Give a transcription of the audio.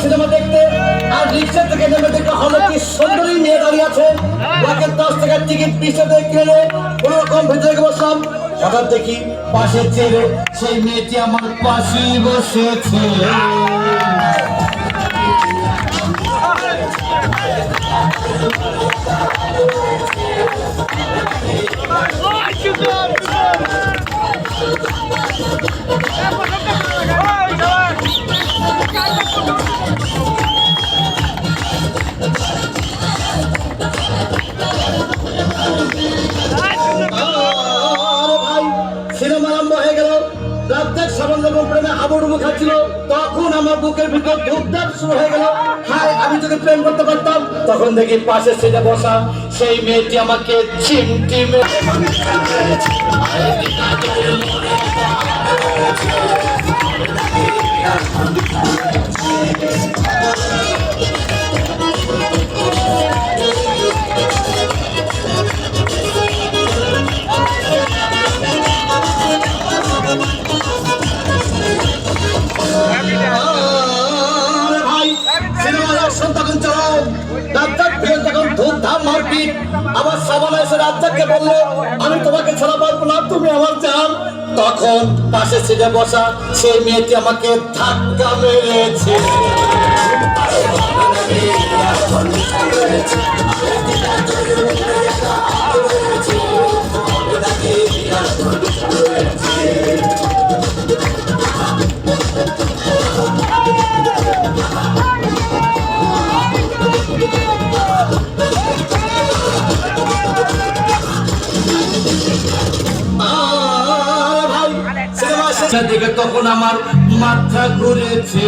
Cinema দেখতে আর রিক্সা থেকে নেমে দেখতে হলো কি সুন্দরী মেয়ে দাঁড়িয়ে আছে। ওকে 10 টাকার টিকিট 20 টাকা কিনে কোনো রকম ভেতরে বসলাম। হঠাৎ দেখি পাশে চেয়ে সেই মেয়েটি আমার পাশেই বসেছে। তখন আমার বুকের ভিতর ধূপধাপ শুরু হয়ে গেল। হায়, আমি যদি প্রেম করতে পারতাম। তখন দেখি পাশে সিটে বসা সেই মেয়েটি আমাকে চিমটি আবার সাবানা এসে রাজ্জাককে বললো আমি তোমাকে ছাড়া পারবো না, তুমি আমার জান। তখন পাশে সিটে বসা সেই মেয়েটি আমাকে ধাক্কা মেরেছে। দেখে তখন আমার মাথা ঘুরেছে।